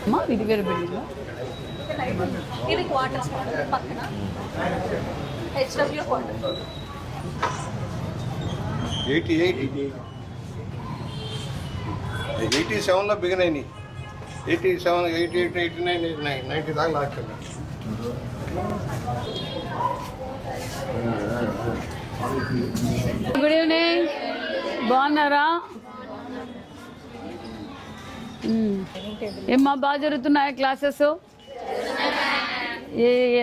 అమ్మా ఇది వేరే బిల్డింగ్. ఇది క్వార్టర్స్ పక్కన హెచ్డబ్ల్యూ క్వార్టర్. 87లో బిగిన్ అయినాయి. 87, 88, 89, 89, 90 దాకా లాస్ట్. గుడ్ ఈవినింగ్, బాగున్నారా? ఏమ్మా బాగా జరుగుతున్నాయా క్లాసెస్?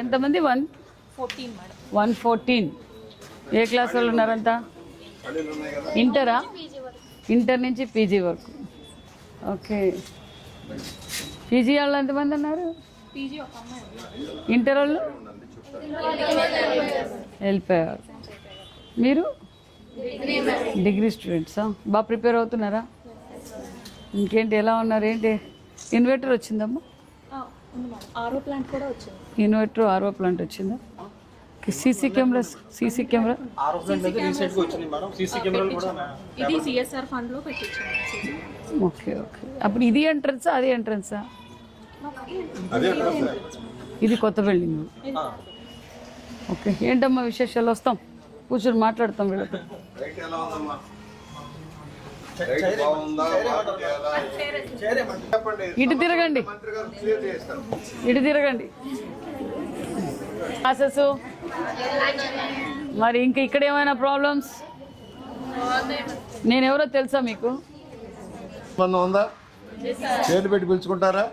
ఎంతమంది? 14 మేడం. 114. ఏ క్లాస్ వాళ్ళు ఉన్నారంతా? ఇంటరా? ఇంటర్ నుంచి పీజీ వరకు. ఓకే. పీజీ వాళ్ళు ఎంతమంది ఉన్నారు? పీజీ ఒక అమ్మాయి. ఇంటర్ వాళ్ళు వెళ్ళిపోయారు. మీరు డిగ్రీ స్టూడెంట్సా? బాగా ప్రిపేర్ అవుతున్నారా? ఇంకేంటి, ఎలా ఉన్నారు? ఏంటి ఇన్వర్టర్ వచ్చిందమ్మా? ఆరో ప్లాంట్ కూడా వచ్చింది. ఇన్వర్టర్ ఆర్ఓ ప్లాంట్ వచ్చిందా? సీసీ కెమెరాస్, సీసీ కెమెరా ఇది సిఎస్ఆర్ ఫండ్ లో పెట్టించాము. Okay okay. అప్పుడు ఇది ఎంట్రన్సా అది ఎంట్రన్సా? ఇది కొత్త బిల్డింగ్. ఓకే. ఏంటమ్మా విశేషాలు? వస్తాం, కూర్చొని మాట్లాడతాం వీళ్ళతో. ఇటు తిరగండి, ఇటు తిరగండి. క్లాసెస్ మరి ఇంకా ఇక్కడ ఏమైనా ప్రాబ్లమ్స్? నేను ఎవరో తెలుసా మీకు? ఉందా? పేరు పెట్టి పిలుచుకుంటారా?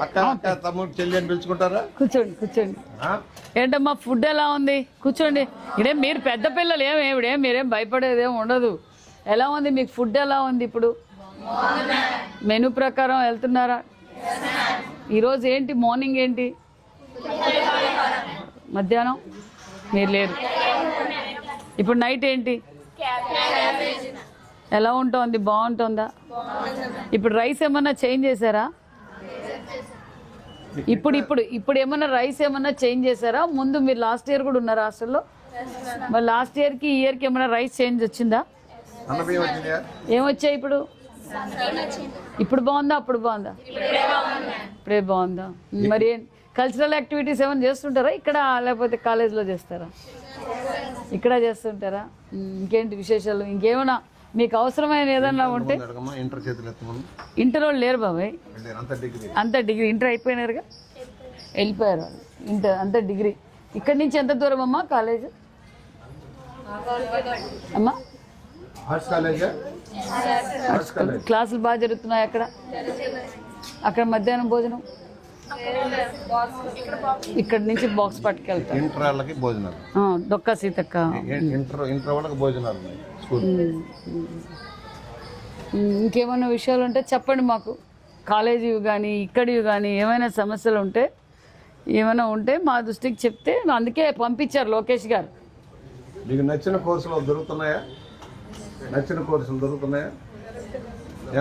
అక్క, అక్క, తమ్ముడు, చెల్లి అని పిలుచుకుంటారా? కూర్చోండి, కూర్చోండి. ఏంటమ్మా ఫుడ్ ఎలా ఉంది? కూర్చోండి. ఇదే మీరు పెద్ద పిల్లలు, ఏమిడేం మీరేం భయపడేదేం ఉండదు. ఎలా ఉంది మీకు? ఫుడ్ ఎలా ఉంది ఇప్పుడు? మెనూ ప్రకారం వెళ్తున్నారా? ఈరోజు ఏంటి? మార్నింగ్ ఏంటి? మధ్యాహ్నం మీరు లేరు. ఇప్పుడు నైట్ ఏంటి? ఎలా ఉంటుంది? బాగుంటుందా? ఇప్పుడు రైస్ ఏమన్నా చేంజ్ చేశారా? ఇప్పుడు ఏమన్నా రైస్ ఏమన్నా చేంజ్ చేశారా? ముందు మీరు లాస్ట్ ఇయర్ కూడా ఉన్నారా హాస్టల్లో? మరి లాస్ట్ ఇయర్కి ఈ ఇయర్కి ఏమన్నా రైస్ చేంజ్ వచ్చిందా? ఏమొచ్చాయి ఇప్పుడు? ఇప్పుడు బాగుందా? అప్పుడు బాగుందా? ఇప్పుడే బాగుందా? మరి కల్చరల్ యాక్టివిటీస్ ఏమైనా చేస్తుంటారా ఇక్కడ, లేకపోతే కాలేజ్లో చేస్తారా? ఇక్కడ చేస్తుంటారా? ఇంకేంటి విశేషాలు? ఇంకేమైనా మీకు అవసరమైన ఏదన్నా ఉంటే? ఇంటర్ వాళ్ళు లేరు బాబాయ్, అంత డిగ్రీ. ఇంటర్ అయిపోయినారుగా, వెళ్ళిపోయారు వాళ్ళు. ఇంటర్ అంత డిగ్రీ. ఇక్కడి నుంచి ఎంత దూరం అమ్మా కాలేజ్? అమ్మా క్లాసులు బాగా జరుగుతున్నాయి అక్కడ? అక్కడ మధ్యాహ్నం భోజనం ఇక్కడ నుంచి బాక్స్ పట్టుకెళ్తారు. ఇంటర్ వాళ్ళకి భోజనాలు, దొక్క సీతక్క. ఇంటర్ వాళ్ళకి భోజనాలు. ఇంకేమైనా విషయాలు ఉంటే చెప్పండి మాకు. కాలేజీవి కానీ ఇక్కడివి కానీ ఏమైనా సమస్యలు ఉంటే, ఏమైనా ఉంటే మా దృష్టికి చెప్తే. అందుకే పంపించారు లోకేష్ గారు. మీకు నచ్చిన కోర్సులు దొరుకుతున్నాయా? నచ్చిన కోర్సులు దొరుకుతున్నాయా?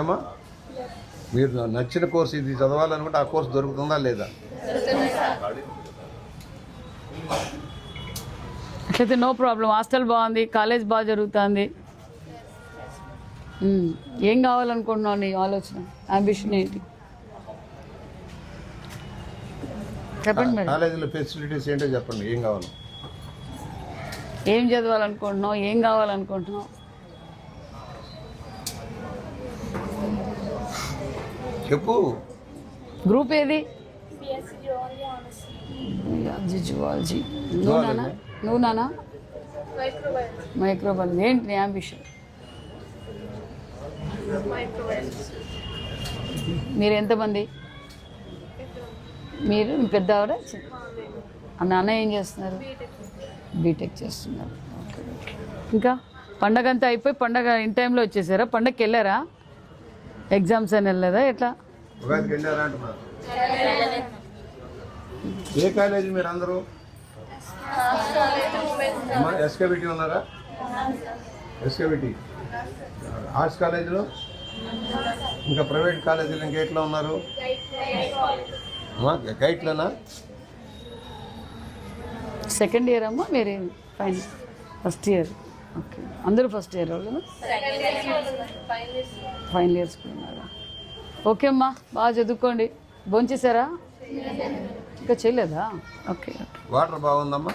ఏమా మీరు నచ్చిన కోర్సు ఇది చదవాలనుకుంటే ఆ కోర్సు దొరుకుతుందా లేదా? అట్లయితే నో ప్రాబ్లం. హాస్టల్ బాగుంది, కాలేజ్ బాగా జరుగుతుంది. ఏం కావాలనుకుంటున్నావు? నీ ఆలోచన, అంబిషన్ ఏంటి? చెప్పండి మేడం. కాలేజీలో ఫెసిలిటీస్ ఏంటో చెప్పండి. ఏం కావాలి? ఏం చదవాలనుకుంటున్నావు? ఏం కావాలనుకుంటున్నావు? చెప్పు. గ్రూప్ ఏది? జువాలజీ. నువ్వు నానా? మైక్రోబయాలజీ. ఏంటి నీ అంబిషన్? మీరు ఎంతమంది? మీరు పెద్దవారా? నాన్న ఏం చేస్తున్నారు? బీటెక్ చేస్తున్నారు. ఓకే. ఇంకా పండగ అంతా అయిపోయి పండగ ఇన్ టైంలో వచ్చేసారా? పండగకి వెళ్ళారా? ఎగ్జామ్స్ అని వెళ్ళలేదా? ఎట్లా? ఏ కాలేజీ మీరు అందరూ? ఎస్కేబిటీ ఉన్నారా? ఎస్కేబిటీ ఆర్ట్స్ కాలేజీలో. ఇంకా ప్రైవేట్ కాలేజీలు ఇంకెట్లా ఉన్నారు? గైట్లోనా? సెకండ్ ఇయర్ అమ్మా మీరు? Final first year. ఓకే, అందరూ ఫస్ట్ ఇయర్ వాళ్ళు, ఫైనల్ ఇయర్స్ కూడా ఉన్నారా? ఓకే అమ్మా, బాగా చదువుకోండి. భోంచేశారా? ఇంకా చేయలేదా? Okay okay. వాటర్ బాగుందమ్మా?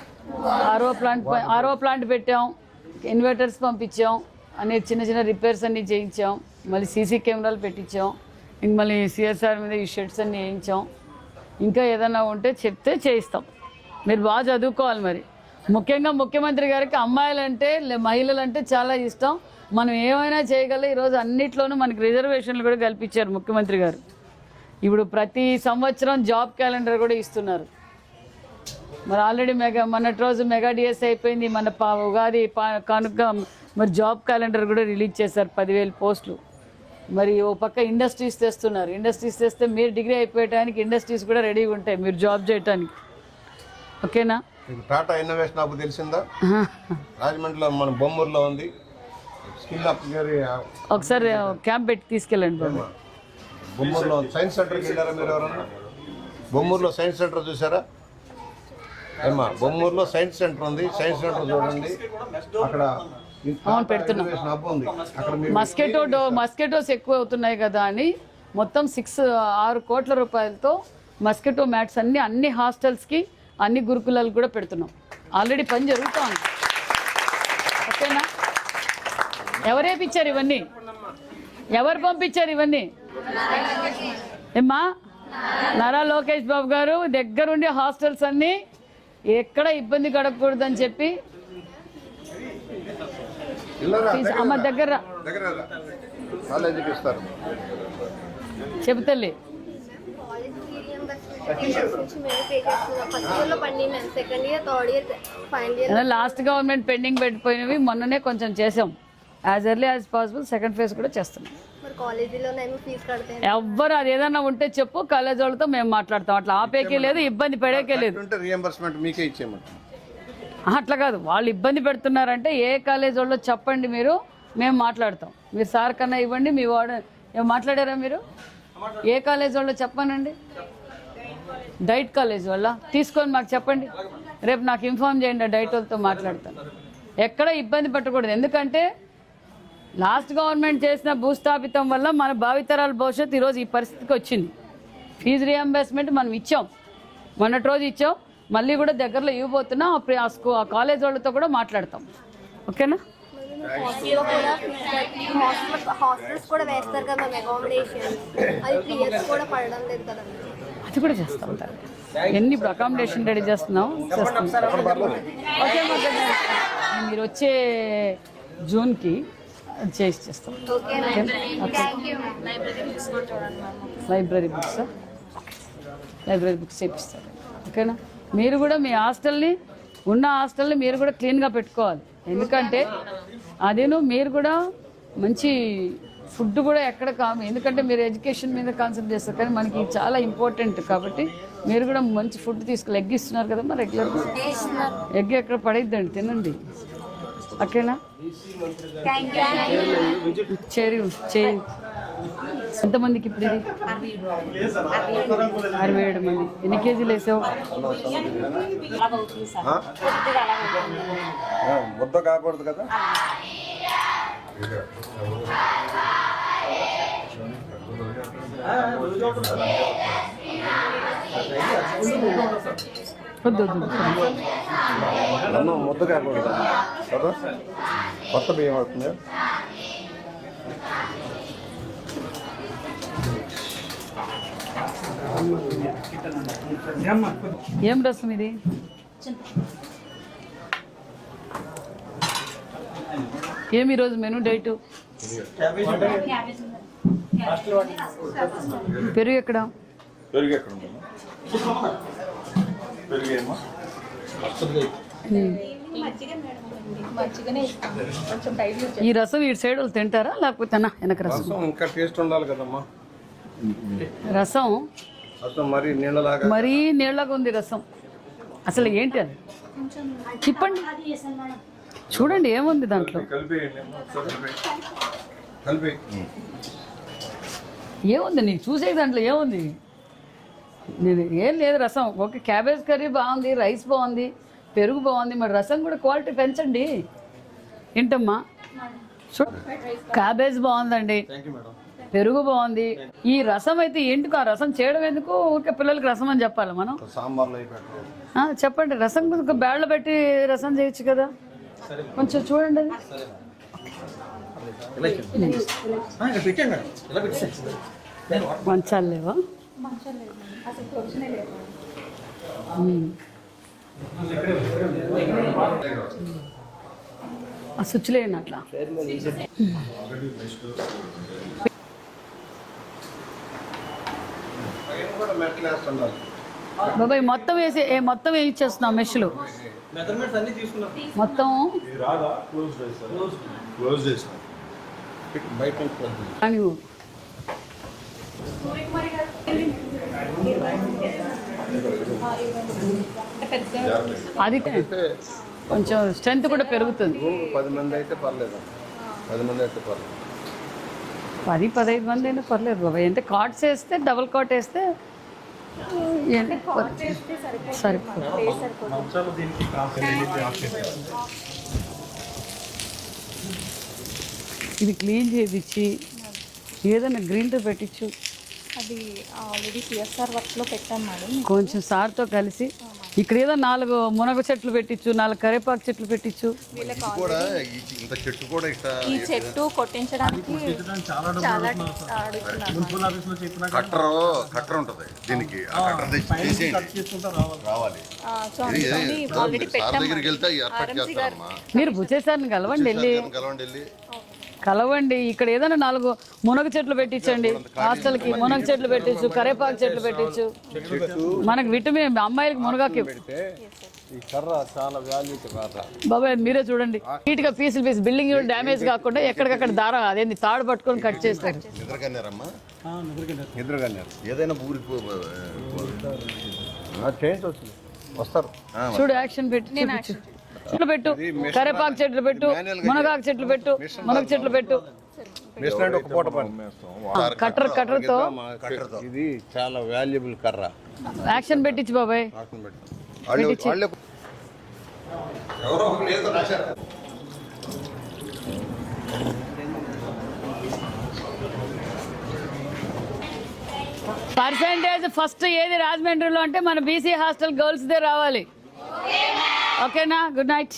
ఆర్ఓ ప్లాంట్ పెట్టాం, ఇన్వర్టర్స్ పంపించాం, అన్ని చిన్న చిన్న రిపేర్స్ అన్నీ చేయించాం, మళ్ళీ సీసీ కెమెరాలు పెట్టించాం, ఇంక మళ్ళీ సిఎస్ఆర్ మీద ఈ షెడ్స్ అన్నీ వేయించాం. ఇంకా ఏదైనా ఉంటే చెప్తే చేయిస్తాం. మీరు బాగా చదువుకోవాలి. మరి ముఖ్యంగా ముఖ్యమంత్రి గారికి అమ్మాయిలంటే మహిళలంటే చాలా ఇష్టం. మనం ఏమైనా చేయగలం. ఈరోజు అన్నిట్లోనూ మనకి రిజర్వేషన్లు కూడా కల్పించారు ముఖ్యమంత్రి గారు. ఇప్పుడు ప్రతి సంవత్సరం జాబ్ క్యాలెండర్ కూడా ఇస్తున్నారు. మరి ఆల్రెడీ మొన్నటి రోజు మెగా డిఎస్ అయిపోయింది. మన ఉగాది కానుక మరి జాబ్ క్యాలెండర్ కూడా రిలీజ్ చేశారు, 10,000 పోస్టులు. మరి ఓ పక్క ఇండస్ట్రీస్ తెస్తున్నారు. ఇండస్ట్రీస్ తెస్తే మీరు డిగ్రీ అయిపోయడానికి ఇండస్ట్రీస్ కూడా రెడీగా ఉంటాయి మీరు జాబ్ చేయడానికి. ఓకేనా? టాటా ఇన్నోవేషన్ హబ్ తెలిసిందా? రాజమండ్రిలో మన బొమ్మూరులో ఉంది. స్కిల్ అప్ ఒకసారి క్యాంప్ పెట్టి తీసుకెళ్ళండి బాబు. బొమ్మూరులో సైన్స్ సెంటర్కి వెళ్ళారా మీరు ఎవరన్నా? బొమ్మూరులో సైన్స్ సెంటర్ చూసారా? ఏమా, బొమ్మూరులో సైన్స్ సెంటర్ ఉంది. సైన్స్ సెంటర్ చూడండి, అక్కడ అవును పెడుతున్నాం. హబ్ ఉంది. అక్కడ మస్కిటోస్ ఎక్కువ అవుతున్నాయి కదా అని మొత్తం 6 కోట్ల రూపాయలతో మస్కిటో మ్యాట్స్ అన్ని హాస్టల్స్కి, అన్ని గురుకులాలకు కూడా పెడుతున్నాం. ఆల్రెడీ పని జరుగుతూ ఉంది. ఓకేనా? ఎవరేపిచ్చారు ఇవన్నీ? ఎవరు పంపించారు ఇవన్నీ? ఏమ్మా, నారా లోకేష్ బాబు గారు దగ్గరుండి హాస్టల్స్ అన్నీ ఎక్కడ ఇబ్బంది కడగకూడదని చెప్పి అమ్మ దగ్గర చెబుతలే. లాస్ట్ గవర్నమెంట్ పెండింగ్ పెట్టిపోయినవి మొన్ననే కొంచెం చేసాం. As early as possible second phase కూడా చేస్తున్నాం. ఎవ్వరు అది ఏదన్నా ఉంటే చెప్పు, కాలేజ్ వాళ్ళతో మేము మాట్లాడతాం. అట్లా ఆపేకే లేదు, ఇబ్బంది పడేకే లేదు. అట్లా కాదు, వాళ్ళు ఇబ్బంది పెడుతున్నారంటే ఏ కాలేజ్ వాళ్ళు చెప్పండి, మేము మాట్లాడతాం. మీరు సార్ కన్నా ఇవ్వండి, మీ వాడు మాట్లాడారా మీరు? ఏ కాలేజ్ వాళ్ళు చెప్పానండి? డైట్ కాలేజ్ వల్ల తీసుకొని మాకు చెప్పండి. రేపు నాకు ఇన్ఫార్మ్ చేయండి, డైట్ వాళ్ళతో మాట్లాడతాను. ఎక్కడ ఇబ్బంది పెట్టకూడదు. ఎందుకంటే లాస్ట్ గవర్నమెంట్ చేసిన భూస్థాపితం వల్ల మన భావితరాల భవిష్యత్తు ఈరోజు ఈ పరిస్థితికి వచ్చింది. ఫీజు రియంబర్స్మెంట్ మనం ఇచ్చాం, మొన్నటి రోజు ఇచ్చాం, మళ్ళీ కూడా దగ్గరలో ఇవ్వబోతున్నాం. ఆ కాలేజ్ వాళ్ళతో కూడా మాట్లాడతాం. ఓకేనా? అది కూడా చేస్తూ ఉంటారు. ఎన్ని ఇప్పుడు అకామిడేషన్ రెడీ చేస్తున్నాం. ఓకే, మీరు వచ్చే జూన్కి చేస్తాం. లైబ్రరీ బుక్స్ చేపిస్తారు. ఓకేనా? మీరు కూడా మీ హాస్టల్ని మీరు కూడా క్లీన్గా పెట్టుకోవాలి. ఎందుకంటే మీరు కూడా మంచి ఫుడ్ కూడా ఎక్కడ ఎందుకంటే మీరు ఎడ్యుకేషన్ మీద కాన్సన్ట్రేట్ చేస్తారు, కానీ మనకి చాలా ఇంపార్టెంట్ కాబట్టి మీరు కూడా మంచి ఫుడ్ తీసుకెళ్ళి. ఎగ్ ఇస్తున్నారు కదమ్మా రెగ్యులర్గా? ఎగ్ ఎక్కడ పడేద్దండి, తినండి. ఓకేనా? చేయి. ఎంతమందికి ఇప్పుడు ఇది? 67 మంది. ఎన్ని కేజీలు వేసావు? ముద్ద కాకూడదు కదా. అన్నం ముద్ద కాకూడదు కదా. కొత్త బియ్యం అవుతుంది. ఏం రసం ఇది? ఏమి ఈరోజు మెనూ డైట్? పెరుగు ఎక్కడ? ఈ రసం ఈ సైడ్ వాళ్ళు తింటారా లేకపోతే వెనక రసం? ఇంకా టేస్ట్ ఉండాలి కదమ్మా. రసం మరీ నీళ్ళగా ఉంది రసం. అసలు ఏంటి అది? చెప్పండి, చూడండి ఏముంది దాంట్లో. ఏముంది నీకు చూసే దాంట్లో ఏముంది? ఏం లేదు రసం. ఓకే, క్యాబేజ్ కర్రీ బాగుంది, రైస్ బాగుంది, పెరుగు బాగుంది. మరి రసం కూడా క్వాలిటీ పెంచండి. ఏంటమ్మా చూడు క్యాబేజ్ బాగుందండి, పెరుగు బాగుంది. ఈ రసం అయితే ఎందుకు, ఆ రసం చేయడం ఎందుకు? ఊరికే పిల్లలకి రసం అని చెప్పాలి మనం. సాంబార్లో అవి పెట్టరు. చెప్పండి, రసం కొంచెం బ్యాడ్లో పెట్టి రసం చేయొచ్చు కదా, కొంచెం చూడండి అది. మంచాలు లేవా? ఆ స్విచ్ లేని అట్లా. కూడా మెట్లు వేస్తుండాలి. బాబాయ్ మొత్తం వేసి మొత్తం వేయించేస్తున్నాం మెష్లు మొత్తం క్లోజ్ చేసిన బయట అని. అది కొంచెం స్ట్రెంత్ కూడా పెరుగుతుంది. 10 మంది అయితే పర్లేదు, 10 మంది అయితే పర్లేదు. 10-15 మంది అయినా పర్లేదు బాబాయ్. అంటే కాట్స్ వేస్తే, డబుల్ కాట్ వేస్తే సరిపోతుంది. ఇది క్లీన్ చేయించి ఏదైనా గ్రీన్తో పెట్టించు. అది ఆల్రెడీ సిఎస్ఆర్ వర్క్లో పెట్టాం మేడం. కొంచెం సార్తో కలిసి ఇక్కడ ఏదో 4 మునగ చెట్లు పెట్టించు, 4 కరేపాకు చెట్లు పెట్టించు. కూడా ఇంత చెట్టు కూడా ఇట్లా ఈ చెట్టు కొట్టించడానికి చాలా అడుగుతున్నారు. కట్టర్ ఉంటుంది దీనికి, ఆ కట్టర్ తీసేయండి రావాలి. ఆల్రెడీ సార్ పెట్టాం. దగ్గరికి వెళ్తే ఏర్పాటు చేస్తారమ్మా. మీరు బుచ్చేసారిని కలవండి, వెళ్ళి కలవండి కలవండి. ఇక్కడ ఏదైనా 4 మునగ చెట్లు పెట్టించండి, హాస్టల్కి మునగ చెట్లు పెట్టించు, కరేపాకు చెట్లు పెట్టించు. మనకు విటమిన్, అమ్మాయిలకి మునగాకి ఈ కర్ర చాలా వాల్యూ కర్ర. బాబాయ్ మీరే చూడండి, నీట్గా పీసులు బిల్డింగ్ డ్యామేజ్ కాకుండా ఎక్కడికక్కడ దారం అదేంది తాడు పట్టుకొని కట్ చేస్తారు. నిద్రకన్నారమ్మా, నిద్రకన్నారు. ఏదైనా ఊరి చేంజ్ వచ్చింది వస్తారు. చూడు యాక్షన్ పెట్టి చూపించు. చెట్లు పెట్టు, కరేపాకు చెట్లు పెట్టు, మునగాకు చెట్లు పెట్టు, మునగ చెట్లు పెట్టు. ఒక పూట పని కట్టర్తో ఇది చాలా వాల్యుబుల్ కర్ర. యాక్షన్ పెట్టించు బాబాయ్. పర్సెంటేజ్ ఫస్ట్ ఏది రాజమండ్రిలో అంటే మన బీసీ హాస్టల్ గర్ల్స్దే రావాలి. ఓకేనా? Good night.